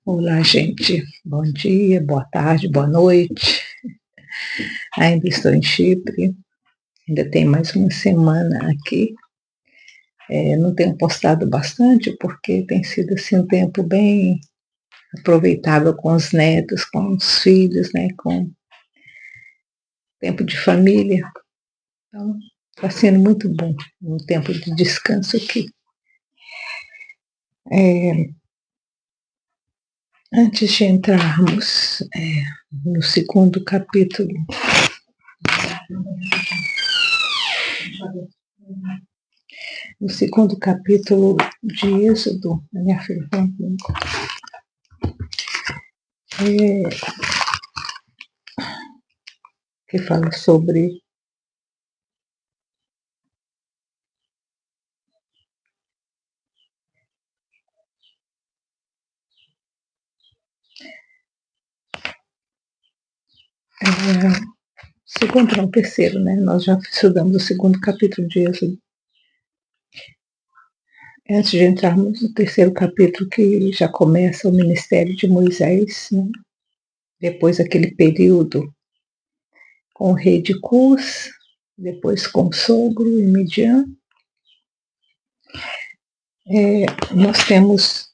Olá, gente. Bom dia, boa tarde, boa noite. Ainda estou em Chipre, ainda tem mais uma semana aqui. Não tenho postado bastante porque tem sido assim um tempo bem aproveitável com os netos, com os filhos, né? Com tempo de família. Então, está sendo muito bom um tempo de descanso aqui. Antes de entrarmos no segundo capítulo de Êxodo, a minha filha que fala sobre segundo, não, terceiro, né? Nós já estudamos o segundo capítulo de Êxodo. Antes de entrarmos no terceiro capítulo, que já começa o ministério de Moisés, né? Depois daquele período com o rei de Cus, depois com o sogro em Midian, nós temos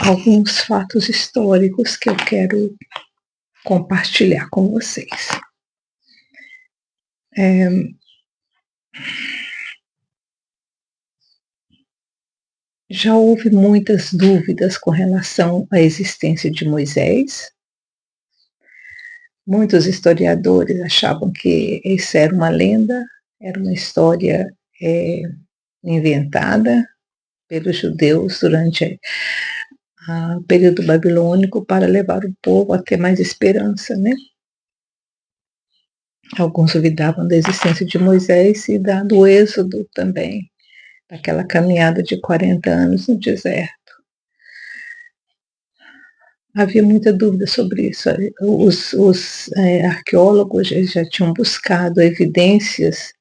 alguns fatos históricos que eu quero compartilhar com vocês. Já houve muitas dúvidas com relação à existência de Moisés. Muitos historiadores achavam que isso era uma lenda, era uma história inventada pelos judeus durante o período babilônico para levar o povo a ter mais esperança, né? Alguns duvidavam da existência de Moisés e do êxodo também, daquela caminhada de 40 anos no deserto. Havia muita dúvida sobre isso. Os arqueólogos já tinham buscado evidências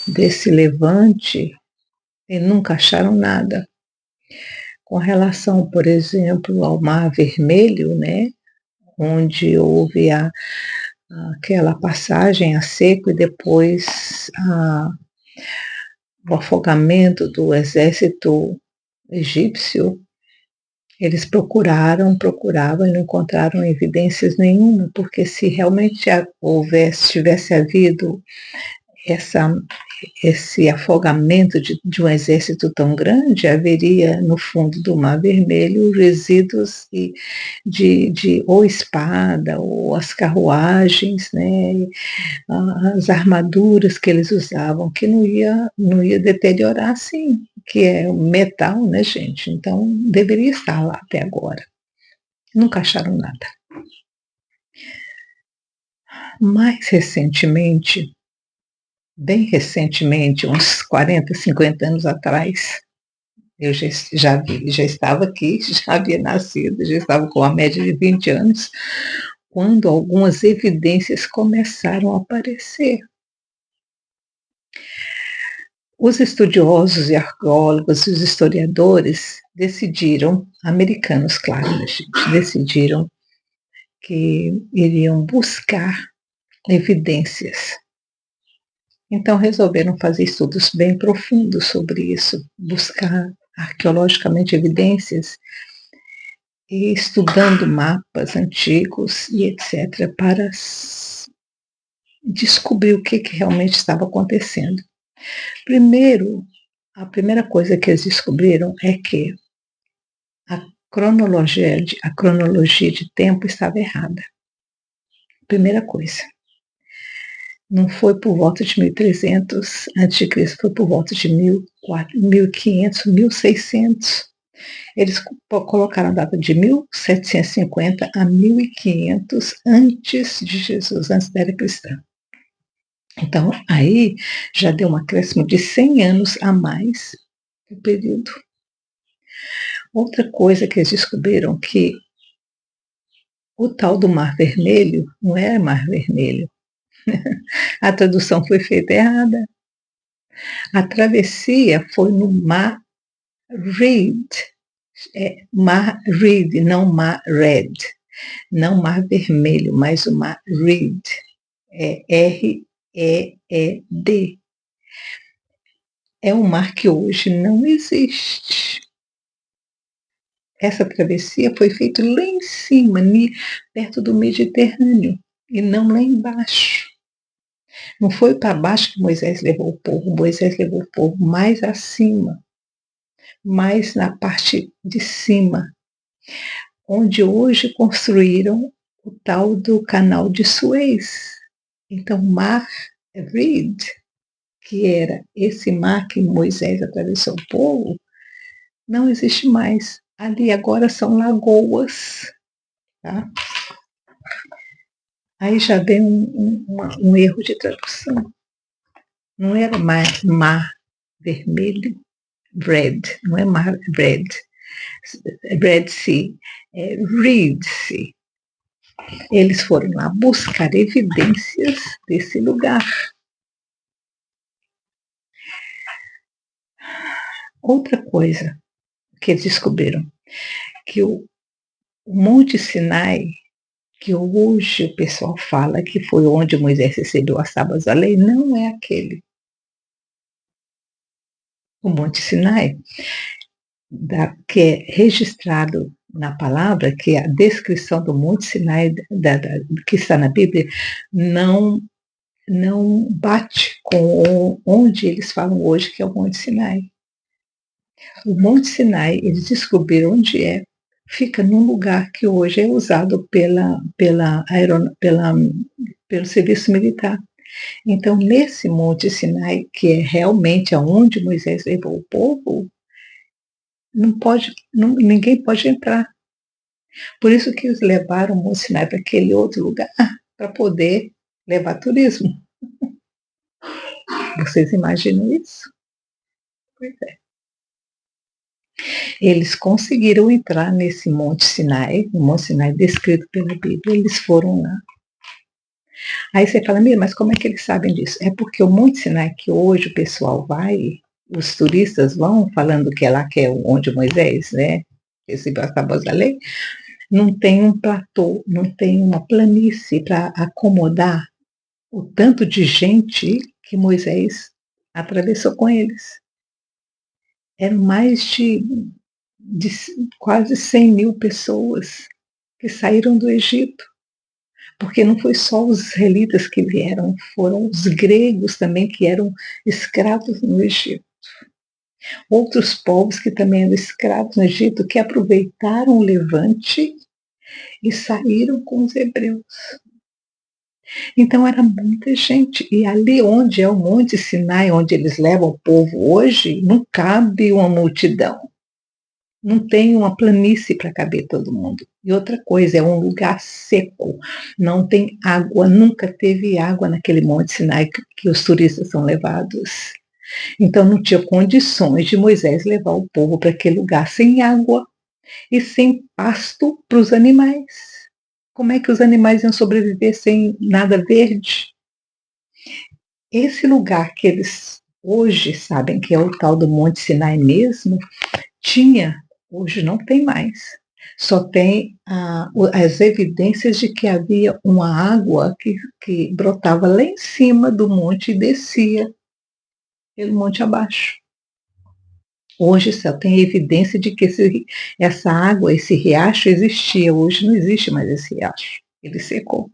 desse levante e nunca acharam nada. Com relação, por exemplo, ao Mar Vermelho, né, onde houve aquela passagem a seco e depois o afogamento do exército egípcio, eles procuravam e não encontraram evidências nenhuma, porque se realmente tivesse havido esse afogamento de um exército tão grande, haveria no fundo do Mar Vermelho resíduos de ou espada, ou as carruagens, né, as armaduras que eles usavam, que não ia deteriorar assim, que é o metal, né, gente? Então, deveria estar lá até agora. Nunca acharam nada. Mais recentemente, bem recentemente, uns 40, 50 anos atrás, eu já estava aqui, já havia nascido, já estava com a média de 20 anos, quando algumas evidências começaram a aparecer. Os estudiosos e arqueólogos e os historiadores decidiram, americanos, claro, né, gente, decidiram que iriam buscar evidências. Então resolveram fazer estudos bem profundos sobre isso, buscar arqueologicamente evidências e estudando mapas antigos e etc. para descobrir o que realmente estava acontecendo. Primeiro, a primeira coisa que eles descobriram é que a cronologia de tempo estava errada. Primeira coisa. Não foi por volta de 1300 a.C., foi por volta de 1500, 1600. Eles colocaram a data de 1750 a 1500 antes de Jesus, antes da era cristã. Então, aí já deu um acréscimo de 100 anos a mais no período. Outra coisa que eles descobriram, que o tal do Mar Vermelho não é Mar Vermelho. A tradução foi feita errada. A travessia foi no Mar Reed. É Mar Reed, não Mar Red. Não Mar Vermelho, mas o Mar Reed. É R-E-E-D. É um mar que hoje não existe. Essa travessia foi feita lá em cima, perto do Mediterrâneo, e não lá embaixo. Não foi para baixo que Moisés levou o povo, Moisés levou o povo mais acima, mais na parte de cima, onde hoje construíram o tal do canal de Suez. Então, Mar Reed, que era esse mar que Moisés atravessou o povo, não existe mais. Ali agora são lagoas. Tá? Aí já vem um erro de tradução. Não era mar vermelho, red, não é mar red, Red Sea, é Reed Sea. Eles foram lá buscar evidências desse lugar. Outra coisa que eles descobriram, que o Monte Sinai, que hoje o pessoal fala que foi onde Moisés recebeu as tábuas da lei, não é aquele. O Monte Sinai, que é registrado na palavra, que é a descrição do Monte Sinai que está na Bíblia, não bate com onde eles falam hoje, que é o Monte Sinai. O Monte Sinai, eles descobriram onde é, fica num lugar que hoje é usado pelo serviço militar. Então, nesse Monte Sinai, que é realmente aonde Moisés levou o povo, ninguém pode entrar. Por isso que eles levaram o Monte Sinai para aquele outro lugar, para poder levar turismo. Vocês imaginam isso? Pois é. Eles conseguiram entrar nesse Monte Sinai, o Monte Sinai descrito pela Bíblia, eles foram lá. Aí você fala, mas como é que eles sabem disso? É porque o Monte Sinai que hoje o pessoal vai, os turistas vão falando que é lá que é onde Moisés, né, recebeu as tábuas da lei, não tem um platô, não tem uma planície para acomodar o tanto de gente que Moisés atravessou com eles. Eram mais de quase 100 mil pessoas que saíram do Egito. Porque não foi só os israelitas que vieram, foram os gregos também que eram escravos no Egito. Outros povos que também eram escravos no Egito, que aproveitaram o levante e saíram com os hebreus. Então era muita gente. E ali onde é o Monte Sinai, onde eles levam o povo hoje, não cabe uma multidão. Não tem uma planície para caber todo mundo. E outra coisa, é um lugar seco, não tem água, nunca teve água naquele Monte Sinai que os turistas são levados. Então não tinha condições de Moisés levar o povo para aquele lugar sem água e sem pasto para os animais. Como é que os animais iam sobreviver sem nada verde? Esse lugar que eles hoje sabem que é o tal do Monte Sinai mesmo, tinha, hoje não tem mais. Só tem as evidências de que havia uma água que brotava lá em cima do monte e descia pelo monte abaixo. Hoje só tem evidência de que essa água, esse riacho existia. Hoje não existe mais esse riacho. Ele secou.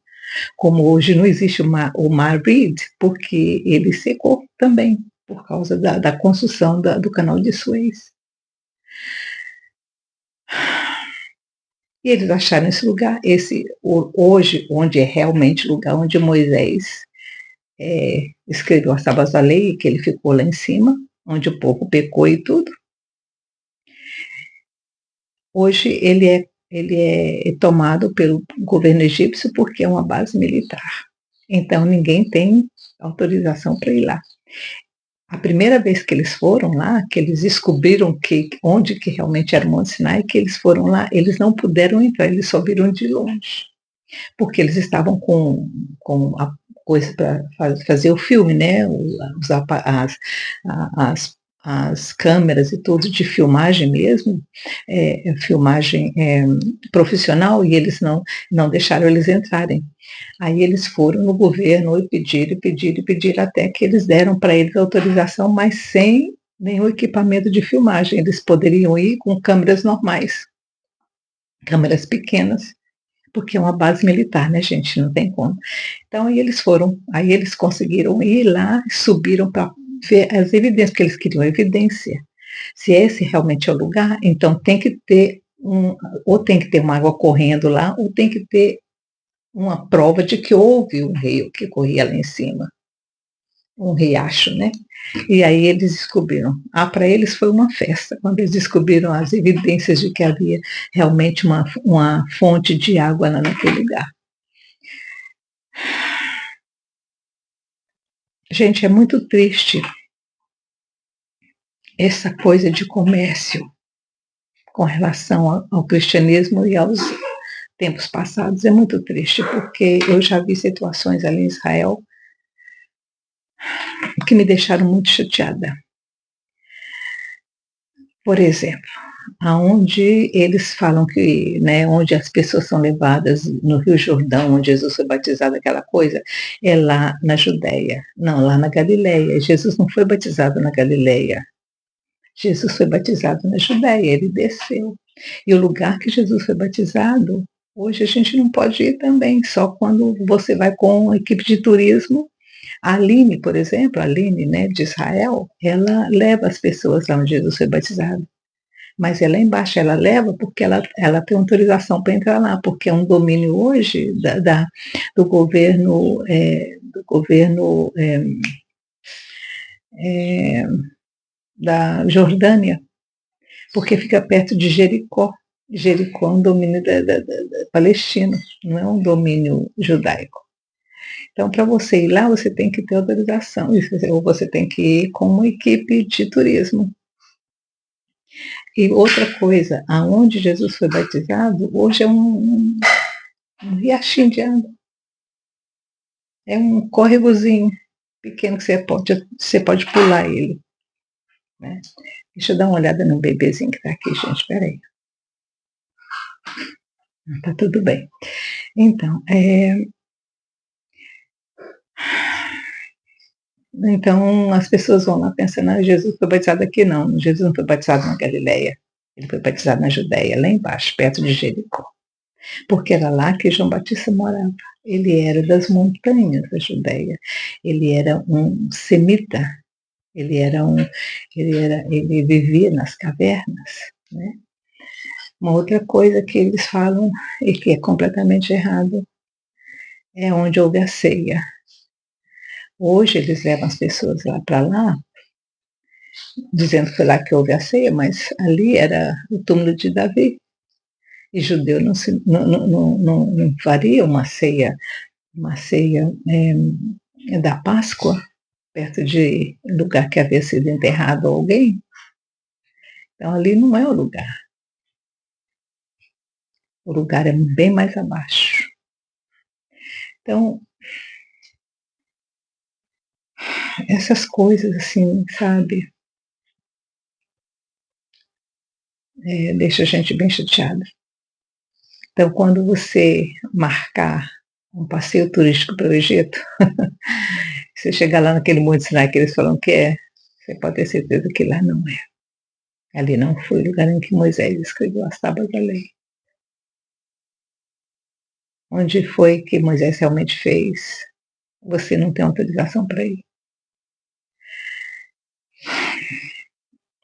Como hoje não existe o Mar Reed, porque ele secou também, por causa da construção do canal de Suez. E eles acharam esse lugar, hoje, onde é realmente o lugar onde Moisés escreveu as tábuas da lei, que ele ficou lá em cima, onde o povo pecou e tudo. Hoje ele é tomado pelo governo egípcio porque é uma base militar. Então ninguém tem autorização para ir lá. A primeira vez que eles foram lá, que eles descobriram onde que realmente era o Monte Sinai, que eles foram lá, eles não puderam entrar, eles só viram de longe. Porque eles estavam com a coisa para fazer o filme, né? as câmeras e tudo de filmagem mesmo, filmagem profissional, e eles não deixaram eles entrarem. Aí eles foram no governo e pediram, até que eles deram para eles autorização, mas sem nenhum equipamento de filmagem. Eles poderiam ir com câmeras normais, câmeras pequenas, porque é uma base militar, né, gente? Não tem como. Então, aí eles foram, aí eles conseguiram ir lá, subiram para ver as evidências, porque eles queriam evidência. Se esse realmente é o lugar, então tem que ter ou tem que ter uma água correndo lá, ou tem que ter uma prova de que houve um rio que corria lá em cima, um riacho, né? E aí eles descobriram. Para eles foi uma festa, quando eles descobriram as evidências de que havia realmente uma fonte de água lá naquele lugar. Gente, é muito triste essa coisa de comércio com relação ao cristianismo e aos tempos passados. É muito triste, porque eu já vi situações ali em Israel que me deixaram muito chateada. Por exemplo, aonde eles falam que, né, onde as pessoas são levadas no Rio Jordão, onde Jesus foi batizado, aquela coisa, é lá na Judéia, não, lá na Galileia. Jesus não foi batizado na Galileia. Jesus foi batizado na Judéia, ele desceu. E o lugar que Jesus foi batizado, hoje a gente não pode ir também, só quando você vai com a equipe de turismo. A Aline, por exemplo, a Aline, né, de Israel, ela leva as pessoas lá onde Jesus foi batizado. Mas ela embaixo, ela leva porque ela tem autorização para entrar lá, porque é um domínio hoje do governo, da Jordânia, porque fica perto de Jericó. Jericó é um domínio palestino, não é um domínio judaico. Então, para você ir lá, você tem que ter autorização, ou você tem que ir com uma equipe de turismo. E outra coisa, aonde Jesus foi batizado, hoje é um riachinho de água. É um córregozinho pequeno que você pode pular ele. Né? Deixa eu dar uma olhada no bebezinho que está aqui, gente, peraí. Tá tudo bem. Então, as pessoas vão lá pensando, Jesus foi batizado aqui, não. Jesus não foi batizado na Galileia. Ele foi batizado na Judéia, lá embaixo, perto de Jericó. Porque era lá que João Batista morava. Ele era das montanhas da Judéia. Ele era um semita. Ele vivia nas cavernas, né? Uma outra coisa que eles falam e que é completamente errado é onde houve a ceia. Hoje eles levam as pessoas lá para lá, dizendo que foi lá que houve a ceia, mas ali era o túmulo de Davi. E judeu não faria uma ceia da Páscoa, perto de lugar que havia sido enterrado alguém. Então ali não é o lugar. O lugar é bem mais abaixo. Então, essas coisas assim, sabe, deixa a gente bem chateada. Então, quando você marcar um passeio turístico para o Egito, você chegar lá naquele Monte Sinai que eles falam que é, você pode ter certeza que lá não é. Ali não foi o lugar em que Moisés escreveu as tábuas da lei. Onde foi que Moisés realmente fez, você não tem autorização para ir.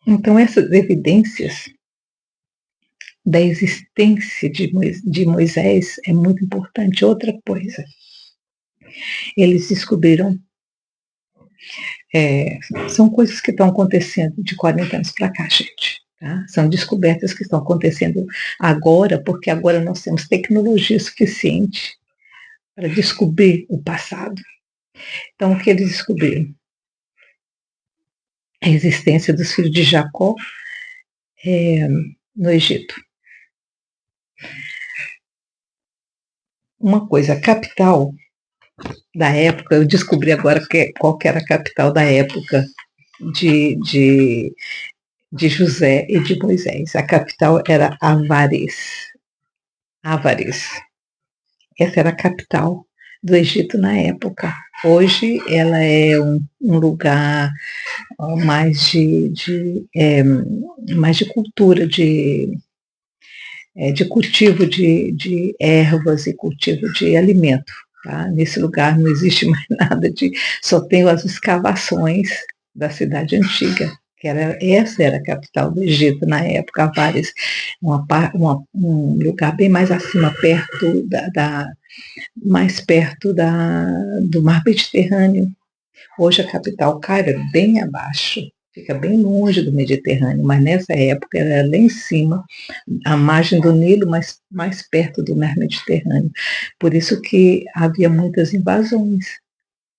Então, essas evidências da existência de Moisés é muito importante. Outra coisa, eles descobriram, são coisas que estão acontecendo de 40 anos para cá, gente. Tá? São descobertas que estão acontecendo agora, porque agora nós temos tecnologia suficiente para descobrir o passado. Então, o que eles descobriram? A existência dos filhos de Jacó no Egito. Uma coisa, a capital da época, eu descobri agora qual que era a capital da época de, de José e de Moisés. A capital era Avares. Avares. Essa era a capital do Egito na época. Hoje ela é um lugar mais mais de cultura, de cultivo de ervas e cultivo de alimento. Tá? Nesse lugar não existe mais nada só tem as escavações da cidade antiga, essa era a capital do Egito na época, Avares, um lugar bem mais acima, mais perto do mar Mediterrâneo. Hoje a capital, Cairo, é bem abaixo, fica bem longe do Mediterrâneo, mas nessa época era lá em cima, à margem do Nilo, mas mais perto do mar Mediterrâneo. Por isso que havia muitas invasões,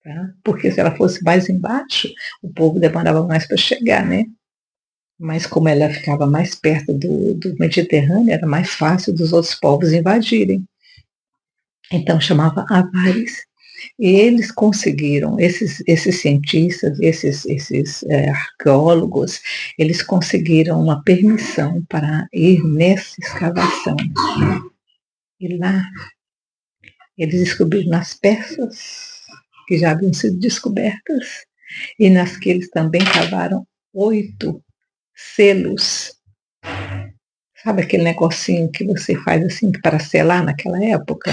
tá? Porque se ela fosse mais embaixo, o povo demorava mais para chegar, né? Mas como ela ficava mais perto do Mediterrâneo, era mais fácil dos outros povos invadirem. Então chamava Avares. E eles conseguiram, esses cientistas, esses arqueólogos, eles conseguiram uma permissão para ir nessa escavação. E lá eles descobriram nas peças que já haviam sido descobertas e nas que eles também cavaram 8 selos. Sabe aquele negocinho que você faz assim para selar naquela época?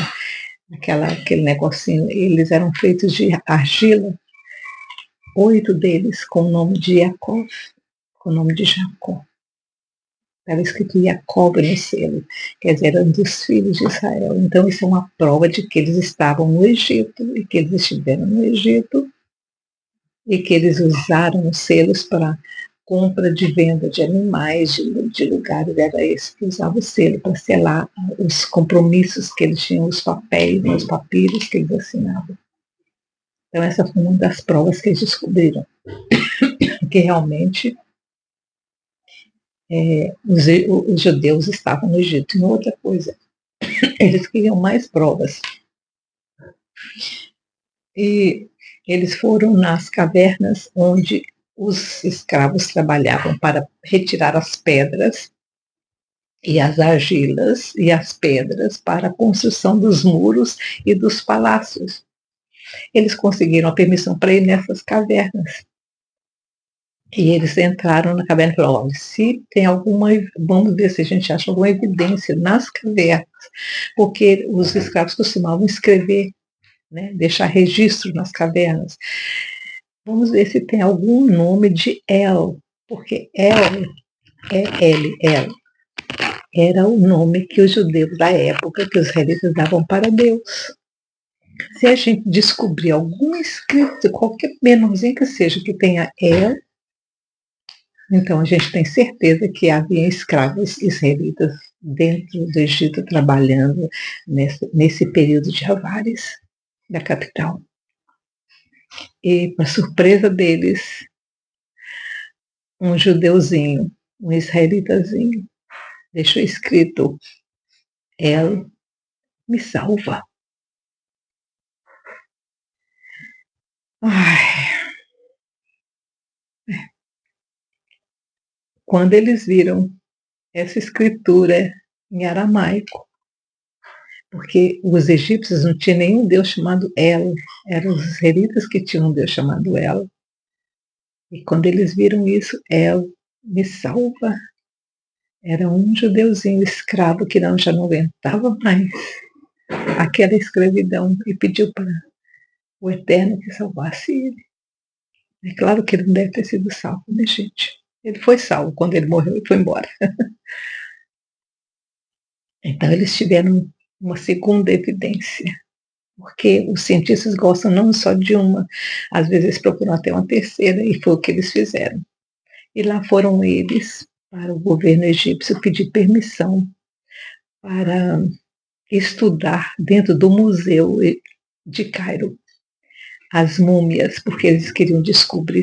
Aquele negocinho, eles eram feitos de argila, 8 deles com o nome de Jacó, com o nome de Jacó. Estava escrito Jacob no selo, quer dizer, eram dos filhos de Israel. Então isso é uma prova de que eles estavam no Egito, e que eles estiveram no Egito, e que eles usaram os selos para compra de venda de animais, de lugares, era esse que usava o selo para selar os compromissos que eles tinham, os papéis, os papiros que eles assinavam. Então essa foi uma das provas que eles descobriram, que realmente os judeus estavam no Egito. E outra coisa, eles queriam mais provas. E eles foram nas cavernas onde os escravos trabalhavam para retirar as pedras e as argilas e as pedras para a construção dos muros e dos palácios. Eles conseguiram a permissão para ir nessas cavernas. E eles entraram na caverna e falaram, olha, se tem alguma, vamos ver se a gente acha alguma evidência nas cavernas, porque os escravos costumavam escrever, né, deixar registro nas cavernas. Vamos ver se tem algum nome de El, porque El, El, era o nome que os judeus da época, que os israelitas davam para Deus. Se a gente descobrir algum escrito, qualquer menorzinho que seja, que tenha El, então a gente tem certeza que havia escravos israelitas dentro do Egito trabalhando nesse período de Avares, da capital. E, para surpresa deles, um judeuzinho, um israelitazinho, deixou escrito: El me salva. Ai. Quando eles viram essa escritura em aramaico, porque os egípcios não tinham nenhum deus chamado El, eram os israelitas que tinham um deus chamado El. E quando eles viram isso, El me salva, era um judeuzinho escravo que já não aguentava mais aquela escravidão e pediu para o Eterno que salvasse ele. É claro que ele não deve ter sido salvo, né, gente? Ele foi salvo quando ele morreu e foi embora. Então eles tiveram uma segunda evidência, porque os cientistas gostam não só de uma, às vezes eles procuram até uma terceira, e foi o que eles fizeram. E lá foram eles para o governo egípcio pedir permissão para estudar dentro do museu de Cairo as múmias, porque eles queriam descobrir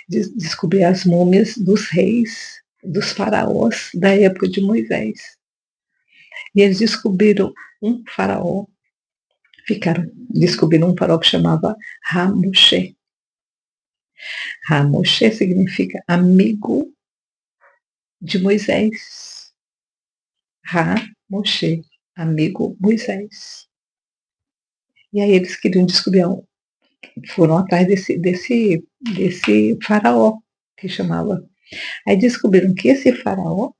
descobrir as múmias dos reis, dos faraós da época de Moisés. E eles descobriram um faraó, descobriram um faraó que chamava Ramoshe. Ramoshe significa amigo de Moisés. Ramoshe, amigo Moisés. E aí eles queriam descobrir, foram atrás desse faraó, que chamava. Aí descobriram que esse faraó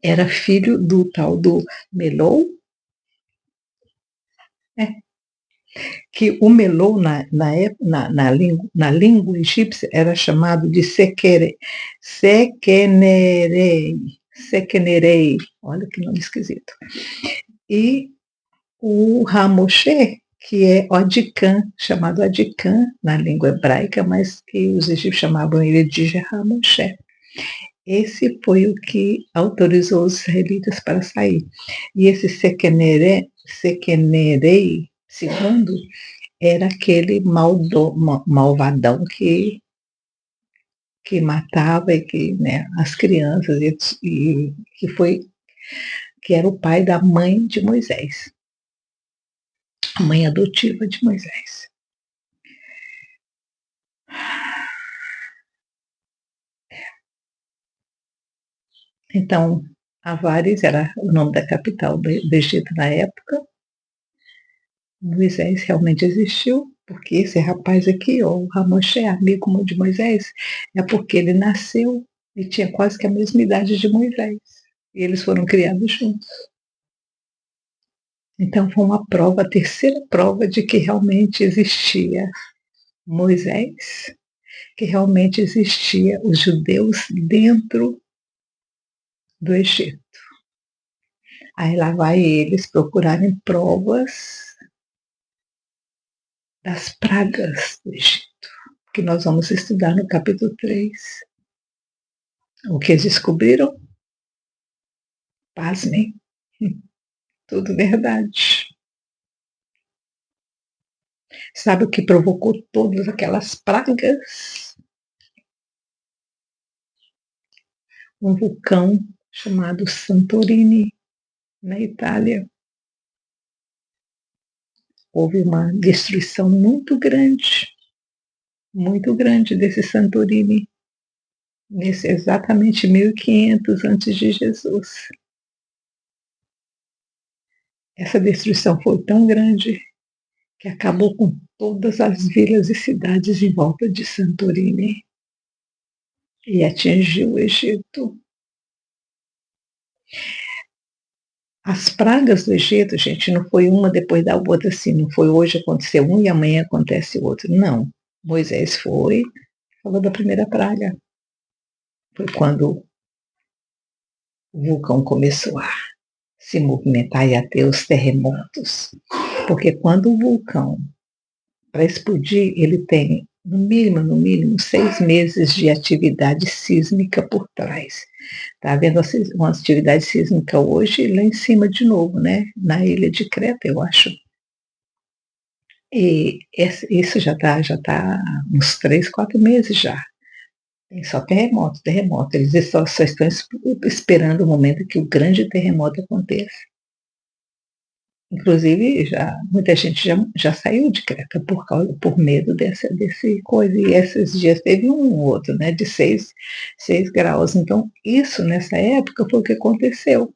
era filho do tal do Melou, né? Que o Melou, na língua egípcia, era chamado de Sequenerei, olha que nome esquisito. E o Ramoshe, que é Odicã, chamado Odicã na língua hebraica, mas que os egípcios chamavam ele de Ramoshe. Esse foi o que autorizou os israelitas para sair. E esse Sequenerei segundo era aquele malvadão que matava e que, né, as crianças e que era o pai da mãe de Moisés, a mãe adotiva de Moisés. Então, Avares era o nome da capital do Egito na época. Moisés realmente existiu, porque esse rapaz aqui, o Ramoshe, amigo de Moisés, é porque ele nasceu e tinha quase que a mesma idade de Moisés. E eles foram criados juntos. Então foi uma prova, a terceira prova de que realmente existia Moisés, que realmente existia os judeus dentro do Egito. Aí lá vai eles procurarem provas das pragas do Egito, que nós vamos estudar no capítulo 3. O que eles descobriram? Pasmem. Tudo verdade. Sabe o que provocou todas aquelas pragas? Um vulcão chamado Santorini, na Itália. Houve uma destruição muito grande desse Santorini, nesse exatamente 1500 antes de Jesus. Essa destruição foi tão grande que acabou com todas as vilas e cidades em volta de Santorini e atingiu o Egito. As pragas do Egito, gente, não foi uma depois da outra assim, não foi hoje aconteceu um e amanhã acontece outro. Não. Moisés falou da primeira praga. Foi quando o vulcão começou a se movimentar e a ter os terremotos. Porque quando o vulcão, para explodir, ele tem, no mínimo, 6 meses de atividade sísmica por trás. Está havendo uma atividade sísmica hoje lá em cima de novo, né? Na ilha de Creta, eu acho. E isso já tá uns 3, 4 meses já. Tem só terremoto. Eles só estão esperando o momento que o grande terremoto aconteça. Inclusive, muita gente já saiu de Creta por medo desse coisa. E esses dias teve um outro, né, de 6 graus. Então, isso nessa época foi o que aconteceu.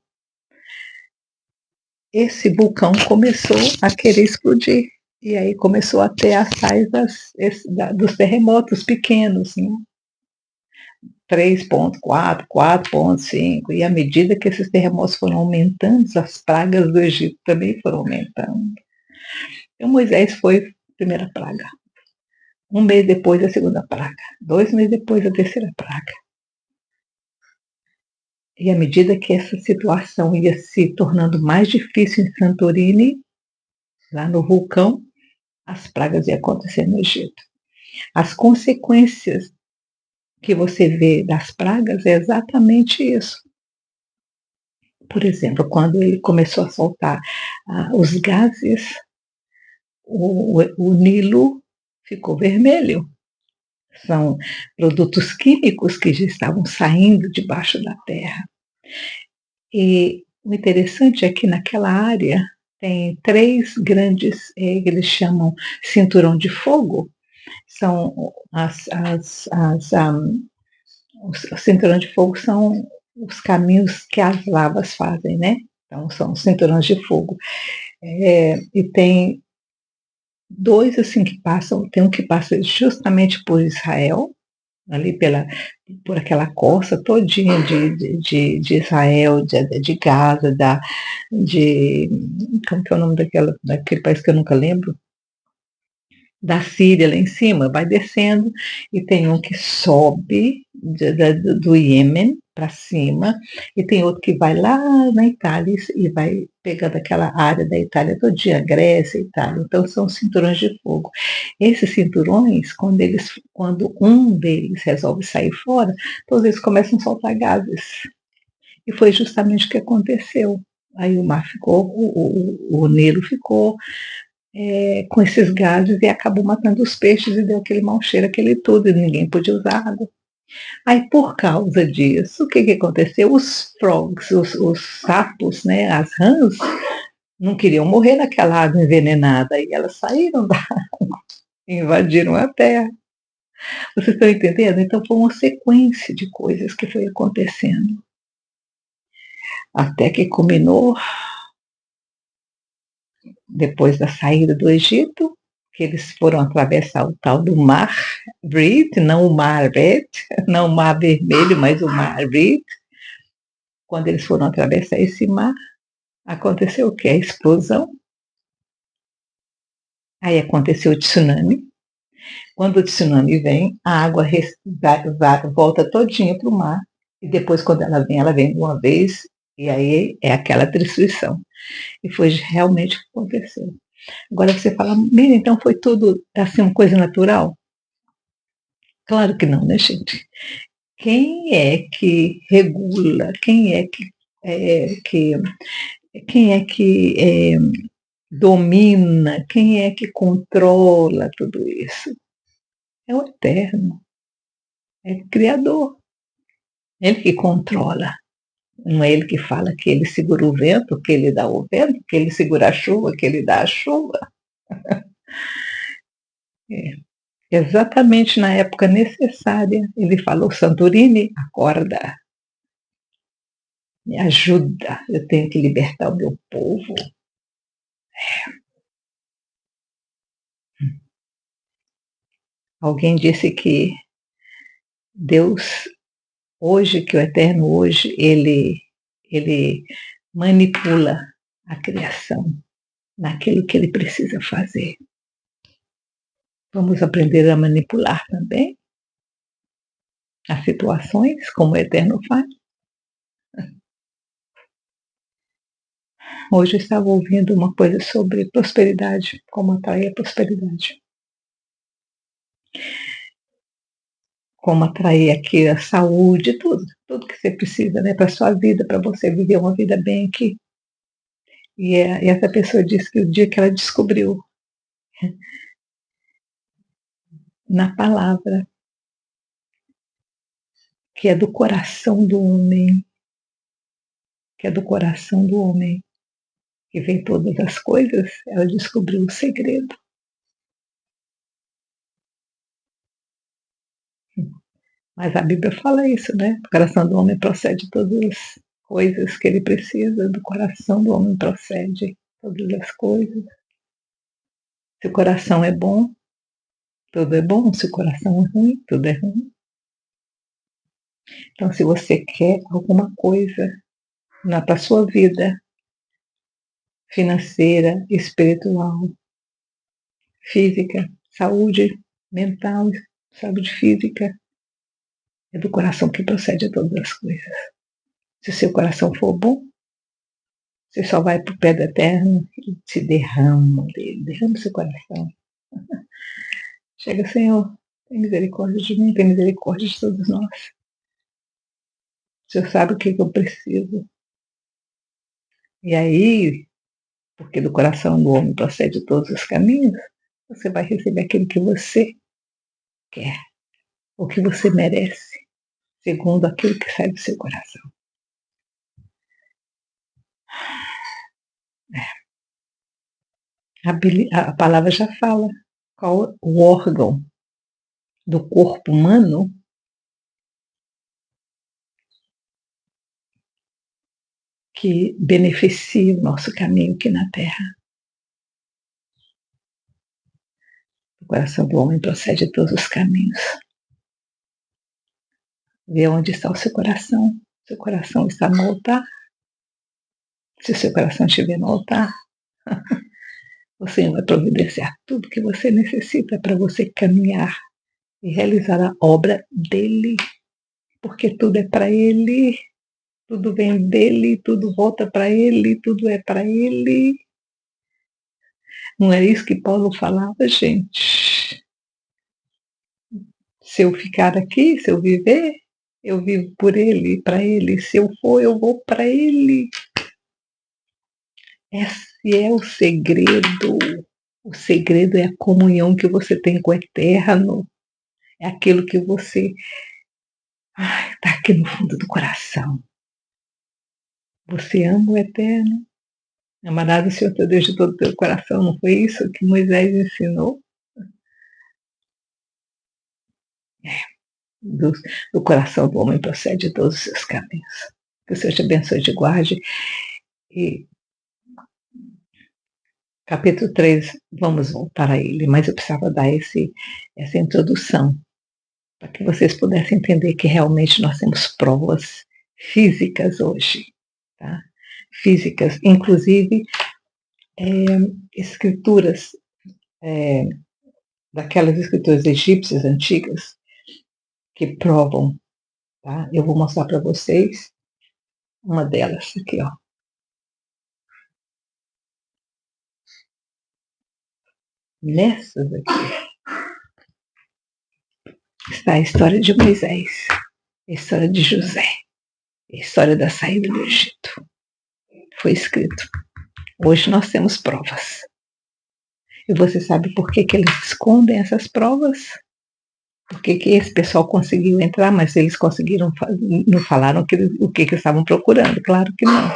Esse vulcão começou a querer explodir. E aí começou a ter as tais dos terremotos pequenos, né? 3,4, 4,5. E à medida que esses terremotos foram aumentando, as pragas do Egito também foram aumentando. Então Moisés foi a primeira praga. 1 mês depois a segunda praga. 2 meses depois a terceira praga. E à medida que essa situação ia se tornando mais difícil em Santorini, lá no vulcão, as pragas iam acontecer no Egito. As consequências que você vê das pragas é exatamente isso. Por exemplo, quando ele começou a soltar os gases, o Nilo ficou vermelho. São produtos químicos que já estavam saindo debaixo da terra. E o interessante é que naquela área tem 3 grandes, eles chamam cinturão de fogo, são os cinturões de fogo são os caminhos que as lavas fazem, né? Então, são os cinturões de fogo. E tem dois assim que passam, tem um que passa justamente por Israel, ali por aquela costa todinha de Israel, de Gaza, como que é o nome daquele país que eu nunca lembro? Da Síria lá em cima, vai descendo, e tem um que sobe do Iêmen para cima, e tem outro que vai lá na Itália e vai pegando aquela área da Itália todinha, Grécia, Itália. Então são cinturões de fogo. Esses cinturões, quando um deles resolve sair fora, todos eles começam a soltar gases. E foi justamente o que aconteceu. Aí o mar ficou, o Nilo ficou com esses gases e acabou matando os peixes e deu aquele mau cheiro, aquele tudo, e ninguém podia usar água. Aí, por causa disso, o que aconteceu? Os frogs, os sapos, né, as rãs, não queriam morrer naquela água envenenada, e elas saíram da água, invadiram a terra. Vocês estão entendendo? Então, foi uma sequência de coisas que foi acontecendo. Até que culminou depois da saída do Egito, que eles foram atravessar o tal do Mar Red, não o Mar Red, não o Mar Vermelho, mas o Mar Red. Quando eles foram atravessar esse mar, aconteceu o quê? A explosão. Aí aconteceu o tsunami. Quando o tsunami vem, a água volta todinha para o mar. E depois, quando ela vem de uma vez, e aí é aquela destruição. E foi realmente o que aconteceu. Agora você fala, Mira, então foi tudo assim, uma coisa natural? Claro que não, né, gente? Quem é que regula? Quem é que domina? Quem é que controla tudo isso? É o Eterno, é o Criador. Ele que controla. Não é ele que fala que ele segura o vento, que ele dá o vento, que ele segura a chuva, que ele dá a chuva. É. Exatamente na época necessária, ele falou: Santorini, acorda, me ajuda, eu tenho que libertar o meu povo. Alguém disse que Deus, hoje, que o Eterno hoje, ele manipula a criação naquilo que ele precisa fazer. Vamos aprender a manipular também as situações, como o Eterno faz. Hoje eu estava ouvindo uma coisa sobre prosperidade, como atrair a prosperidade. Como atrair aqui a saúde, tudo que você precisa, né, para a sua vida, para você viver uma vida bem aqui. E essa pessoa disse que o dia que ela descobriu na palavra, que é do coração do homem, que é do coração do homem, que vem todas as coisas, ela descobriu o segredo. Mas a Bíblia fala isso, né? Do coração do homem procede todas as coisas que ele precisa, do coração do homem procede todas as coisas. Se o coração é bom, tudo é bom. Se o coração é ruim, tudo é ruim. Então, se você quer alguma coisa para a sua vida financeira, espiritual, física, saúde mental, saúde física, é do coração que procede todas as coisas. Se o seu coração for bom, você só vai para o pé do Eterno e se derrama dele, derrama seu coração. Chega, Senhor, tem misericórdia de mim, tem misericórdia de todos nós. O Senhor sabe o que eu preciso. E aí, porque do coração do homem procede todos os caminhos, você vai receber aquilo que você quer, o que você merece, segundo aquilo que sai do seu coração. A palavra já fala qual o órgão do corpo humano que beneficia o nosso caminho aqui na Terra. O coração do homem procede todos os caminhos. Vê onde está o seu coração. Seu coração está no altar. Se o seu coração estiver no altar, o Senhor vai providenciar tudo que você necessita para você caminhar e realizar a obra dele. Porque tudo é para ele, tudo vem dele, tudo volta para ele, tudo é para ele. Não é isso que Paulo falava, gente? Se eu ficar aqui, se eu viver, eu vivo por ele, para ele. Se eu for, eu vou para ele. Esse é o segredo. O segredo é a comunhão que você tem com o Eterno. É aquilo que você está aqui no fundo do coração. Você ama o Eterno. Amarás o Senhor teu Deus de todo o teu coração. Não foi isso que Moisés ensinou? Do coração do homem procede todos os seus caminhos. Que o Senhor te abençoe e te guarde. E capítulo 3, vamos voltar a ele, mas eu precisava dar essa introdução para que vocês pudessem entender que realmente nós temos provas físicas hoje, tá? Físicas, inclusive escrituras, daquelas escrituras egípcias antigas que provam, tá? Eu vou mostrar para vocês uma delas aqui, ó. Nessas aqui está a história de Moisés, a história de José, a história da saída do Egito. Foi escrito. Hoje nós temos provas. E você sabe por que eles escondem essas provas? Por que esse pessoal conseguiu entrar, mas eles conseguiram, não falaram o que estavam procurando? Claro que não.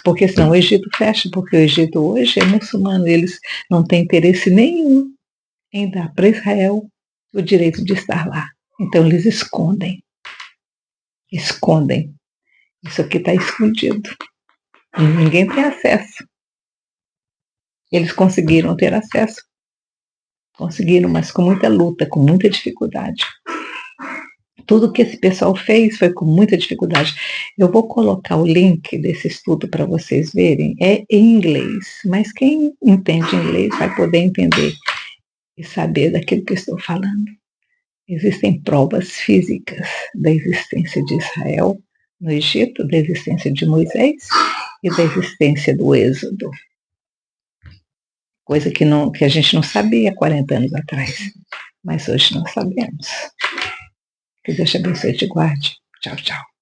Porque senão o Egito fecha, porque o Egito hoje é muçulmano, eles não têm interesse nenhum em dar para Israel o direito de estar lá. Então eles escondem. Escondem. Isso aqui está escondido. E ninguém tem acesso. Eles conseguiram ter acesso. Conseguiram, mas com muita luta, com muita dificuldade. Tudo que esse pessoal fez foi com muita dificuldade. Eu vou colocar o link desse estudo para vocês verem. É em inglês, mas quem entende inglês vai poder entender e saber daquilo que eu estou falando. Existem provas físicas da existência de Israel no Egito, da existência de Moisés e da existência do Êxodo. Coisa que a gente não sabia 40 anos atrás, mas hoje nós sabemos. Que Deus te abençoe e te guarde. Tchau, tchau.